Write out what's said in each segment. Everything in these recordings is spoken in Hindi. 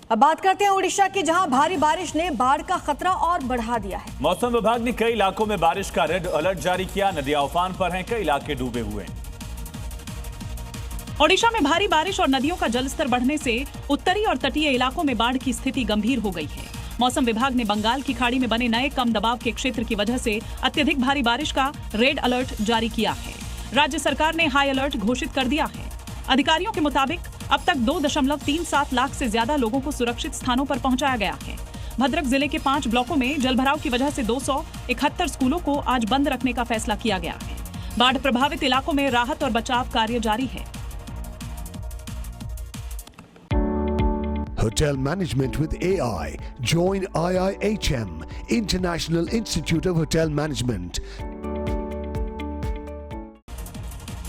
अब बात करते हैं उड़ीसा की, जहां भारी बारिश ने बाढ़ का खतरा और बढ़ा दिया है। मौसम विभाग ने कई इलाकों में बारिश का रेड अलर्ट जारी किया। नदियां उफान पर हैं, कई इलाके डूबे हुए हैं। ओडिशा में भारी बारिश और नदियों का जलस्तर बढ़ने से उत्तरी और तटीय इलाकों में बाढ़ की स्थिति गंभीर हो गई है। मौसम विभाग ने बंगाल की खाड़ी में बने नए कम दबाव के क्षेत्र की वजह से अत्यधिक भारी बारिश का रेड अलर्ट जारी किया है। राज्य सरकार ने हाई अलर्ट घोषित कर दिया है। अधिकारियों के मुताबिक अब तक 2.37 लाख से ज्यादा लोगों को सुरक्षित स्थानों पर पहुंचाया गया है। भद्रक जिले के 5 ब्लॉकों में जलभराव की वजह से 271 स्कूलों को आज बंद रखने का फैसला किया गया है। बाढ़ प्रभावित इलाकों में राहत और बचाव कार्य जारी है। Hotel Management with AI. Join IIHM, International Institute of Hotel Management.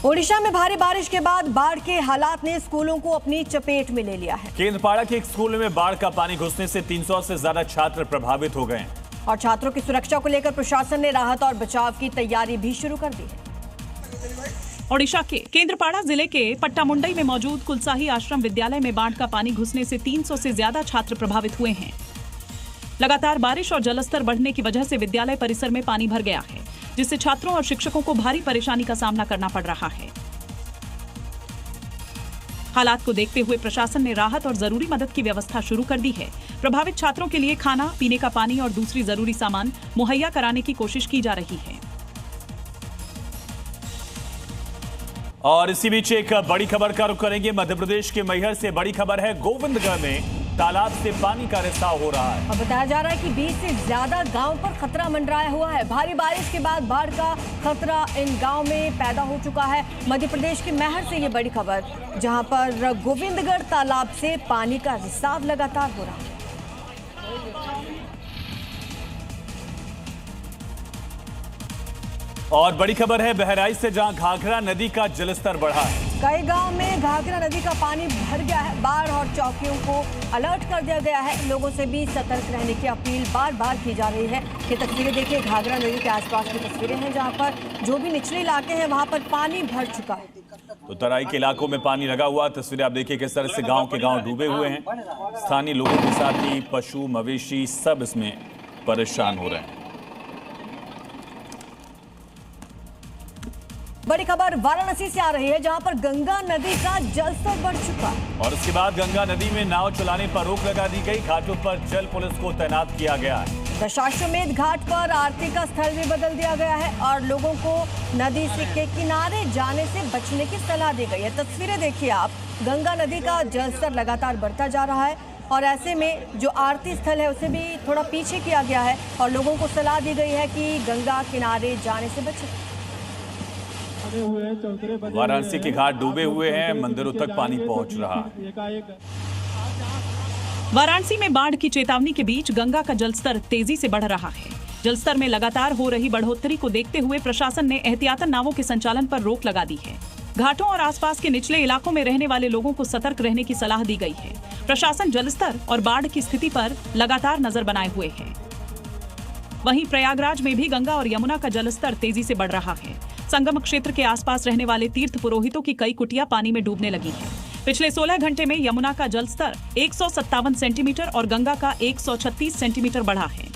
Odisha में भारी बारिश के बाद बाढ़ के हालात ने स्कूलों को अपनी चपेट में ले लिया है। केंद्रपाड़ा के एक स्कूल में बाढ़ का पानी घुसने से 300 से ज्यादा छात्र प्रभावित हो गए हैं। और छात्रों की सुरक्षा को लेकर प्रशासन ने राहत और बचाव की तैयारी भी शुरू कर दी है। ओडिशा के केंद्रपाड़ा जिले के पट्टामुंडई में मौजूद कुलसाही आश्रम विद्यालय में बाढ़ का पानी घुसने से 300 से ज्यादा छात्र प्रभावित हुए हैं। लगातार बारिश और जलस्तर बढ़ने की वजह से विद्यालय परिसर में पानी भर गया है, जिससे छात्रों और शिक्षकों को भारी परेशानी का सामना करना पड़ रहा है। हालात को देखते हुए प्रशासन ने राहत और जरूरी मदद की व्यवस्था शुरू कर दी है। प्रभावित छात्रों के लिए खाना, पीने का पानी और दूसरी जरूरी सामान मुहैया कराने की कोशिश की जा रही है। और इसी बीच एक बड़ी खबर का रुख करेंगे। मध्य प्रदेश के मैहर से बड़ी खबर है। गोविंदगढ़ में तालाब से पानी का रिसाव हो रहा है। अब बताया जा रहा है कि 20 से ज्यादा गांव पर खतरा मंडराया हुआ है। भारी बारिश के बाद बाढ़ का खतरा इन गांव में पैदा हो चुका है। मध्य प्रदेश के मैहर से ये बड़ी खबर, जहां पर गोविंदगढ़ तालाब से पानी का रिसाव लगातार हो रहा है। और बड़ी खबर है बहराइच से, जहां घाघरा नदी का जलस्तर बढ़ा है। कई गांव में घाघरा नदी का पानी भर गया है। बाढ़ और चौकियों को अलर्ट कर दिया गया है। लोगों से भी सतर्क रहने की अपील बार बार की जा रही है। ये तस्वीरें देखिए, घाघरा नदी के आसपास की तस्वीरें हैं, जहां पर जो भी निचले इलाके हैं वहां पर पानी भर चुका है। तो तराई के इलाकों में पानी लगा हुआ। तस्वीरें आप देखिए किस तरह से गाँव के गाँव डूबे हुए हैं। स्थानीय लोगों के साथ ही पशु मवेशी सब इसमें परेशान हो रहे हैं। बड़ी खबर वाराणसी से आ रही है, जहां पर गंगा नदी का जलस्तर बढ़ चुका है। और इसके बाद गंगा नदी में नाव चलाने पर रोक लगा दी गई। घाटों पर जल पुलिस को तैनात किया गया है। दशाश्वमेध घाट पर आरती का स्थल भी बदल दिया गया है और लोगों को नदी के किनारे जाने से बचने की सलाह दी गई है। तस्वीरें देखिए आप, गंगा नदी का जलस्तर लगातार बढ़ता जा रहा है और ऐसे में जो आरती स्थल है उसे भी थोड़ा पीछे किया गया है और लोगों को सलाह दी गई है कि गंगा किनारे जाने से बचें। वाराणसी के घाट डूबे हुए हैं, मंदिरों तक पानी पहुंच रहा है। वाराणसी में बाढ़ की चेतावनी के बीच गंगा का जलस्तर तेजी से बढ़ रहा है। जलस्तर में लगातार हो रही बढ़ोतरी को देखते हुए प्रशासन ने एहतियातन नावों के संचालन पर रोक लगा दी है। घाटों और आसपास के निचले इलाकों में रहने वाले लोगों को सतर्क रहने की सलाह दी गई है। प्रशासन जलस्तर और बाढ़ की स्थिति पर लगातार नजर बनाए हुए है। वहीं प्रयागराज में भी गंगा और यमुना का जलस्तर तेजी से बढ़ रहा है। संगम क्षेत्र के आसपास रहने वाले तीर्थ पुरोहितों की कई कुटिया पानी में डूबने लगी हैं। पिछले 16 घंटे में यमुना का जलस्तर 157 सेंटीमीटर और गंगा का 136 सेंटीमीटर बढ़ा है।